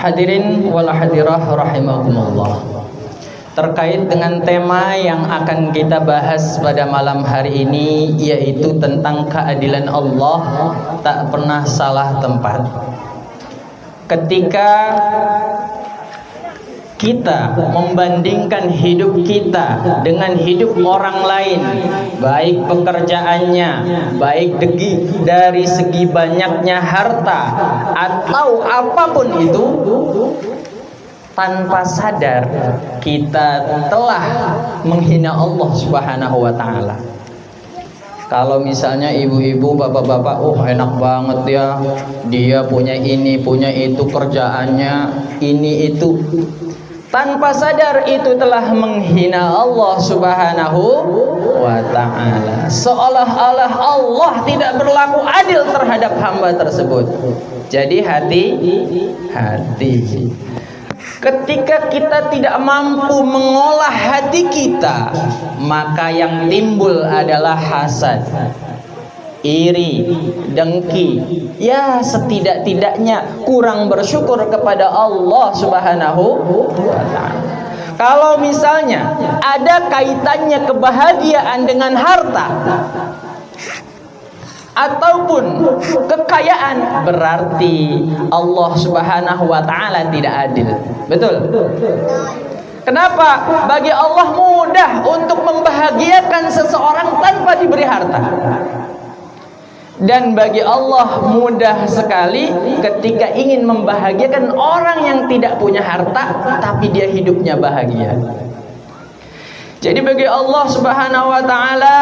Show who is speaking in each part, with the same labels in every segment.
Speaker 1: Hadirin wal hadirah rahimakumullah. Terkait dengan tema yang akan kita bahas pada malam hari ini, yaitu tentang keadilan Allah tak pernah salah tempat. Ketika kita membandingkan hidup kita dengan hidup orang lain, baik pekerjaannya, baik dari segi banyaknya harta atau apapun itu, tanpa sadar kita telah menghina Allah Subhanahu wa ta'ala. Kalau misalnya ibu-ibu, bapak-bapak, oh enak banget ya, dia punya ini, punya itu, kerjaannya ini itu, tanpa sadar itu telah menghina Allah Subhanahu wa ta'ala. Seolah-olah Allah tidak berlaku adil terhadap hamba tersebut. Jadi hati-hati. Ketika kita tidak mampu mengolah hati kita, maka yang timbul adalah hasad, iri, dengki. Ya, setidak-tidaknya kurang bersyukur kepada Allah Subhanahu wa ta'ala. Kalau misalnya ada kaitannya kebahagiaan dengan harta ataupun kekayaan, berarti Allah Subhanahu wa ta'ala tidak adil. Betul? Kenapa? Bagi Allah mudah untuk membahagiakan seseorang tanpa diberi harta. Dan bagi Allah mudah sekali ketika ingin membahagiakan orang yang tidak punya harta tapi dia hidupnya bahagia. Jadi bagi Allah Subhanahu wa ta'ala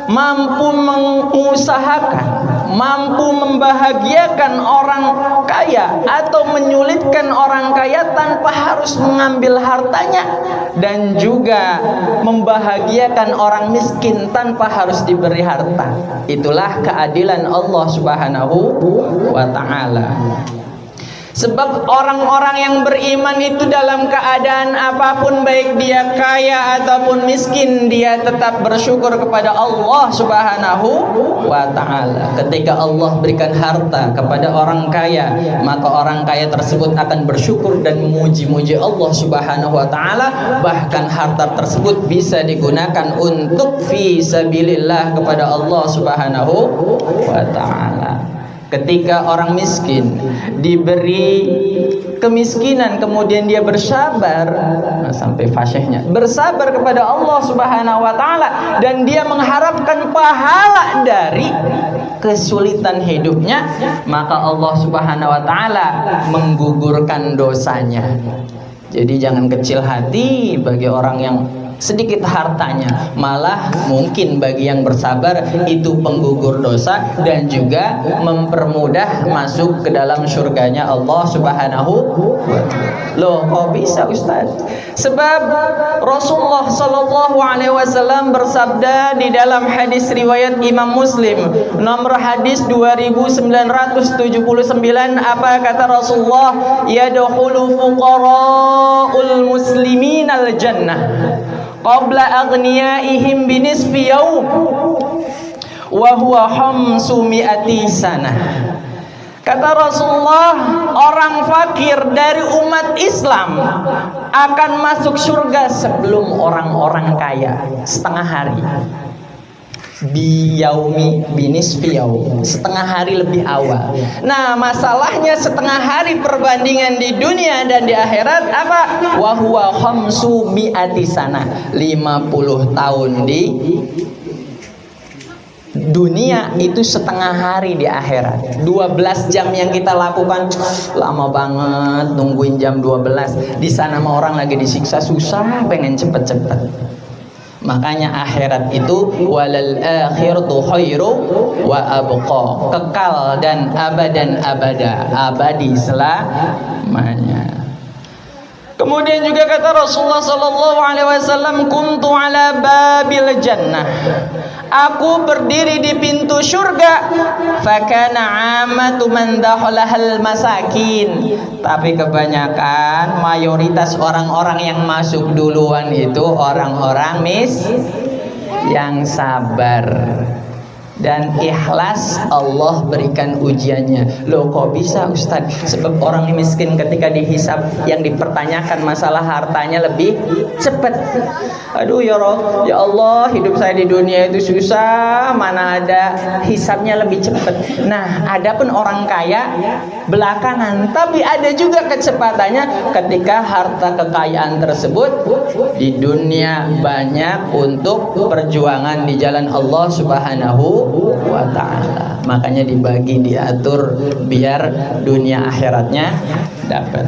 Speaker 1: mampu mengusahakan, mampu membahagiakan orang kaya atau menyulitkan orang kaya tanpa harus mengambil hartanya, dan juga membahagiakan orang miskin tanpa harus diberi harta. Itulah keadilan Allah Subhanahu wa ta'ala. Sebab orang-orang yang beriman itu dalam keadaan apapun, baik dia kaya ataupun miskin, dia tetap bersyukur kepada Allah Subhanahu wa ta'ala. Ketika Allah berikan harta kepada orang kaya, maka orang kaya tersebut akan bersyukur dan memuji-muji Allah Subhanahu wa ta'ala. Bahkan harta tersebut bisa digunakan untuk fi sabilillah kepada Allah Subhanahu wa ta'ala. Ketika orang miskin diberi kemiskinan, kemudian dia bersabar, sampai fasyihnya, bersabar kepada Allah Subhanahu wa ta'ala, dan dia mengharapkan pahala dari kesulitan hidupnya, maka Allah Subhanahu wa ta'ala menggugurkan dosanya. Jadi jangan kecil hati bagi orang yang sedikit hartanya, malah mungkin bagi yang bersabar itu penggugur dosa dan juga mempermudah masuk ke dalam surganya Allah Subhanahu wa ta'ala. Loh, kok bisa Ustaz? Sebab Rasulullah sallallahu alaihi wasallam bersabda di dalam hadis riwayat Imam Muslim nomor hadis 2979, apa kata Rasulullah? Yadkhulu fuqara'ul muslimin al jannah qabla aghniyaihim binisfi yaum wa huwa khamsu mi'ati sanah. Kata Rasulullah, orang fakir dari umat Islam akan masuk surga sebelum orang-orang kaya setengah hari. Biyaumi binisfi yaum, setengah hari lebih awal. Nah, masalahnya setengah hari perbandingan di dunia dan di akhirat apa? Wa huwa khamsu mi'ati sanah, 50 tahun di dunia itu setengah hari di akhirat. 12 jam yang kita lakukan lama banget, nungguin jam 12. Di sana mah orang lagi disiksa susah, pengen cepet-cepet. Makanya akhirat itu walal akhiratu khairu wa abqa, kekal dan abadan abada, abadi selamanya. Kemudian juga kata Rasulullah sallallahu alaihi wasallam, kuntu ala babil jannah, aku berdiri di pintu surga, fakana amatu man dakhalahal masakin, tapi kebanyakan mayoritas orang-orang yang masuk duluan itu orang-orang yang sabar. dan ikhlas Allah berikan ujiannya. Loh kok bisa Ustadz? Sebab orang miskin ketika dihisab yang dipertanyakan masalah hartanya lebih cepat. Aduh ya Allah, hidup saya di dunia itu susah, mana ada hisabnya lebih cepat. Nah, adapun orang kaya belakangan, tapi ada juga kecepatannya ketika harta kekayaan tersebut di dunia banyak untuk perjuangan di jalan Allah Subhanahu wa ta'ala. Makanya dibagi, diatur biar dunia akhiratnya dapat.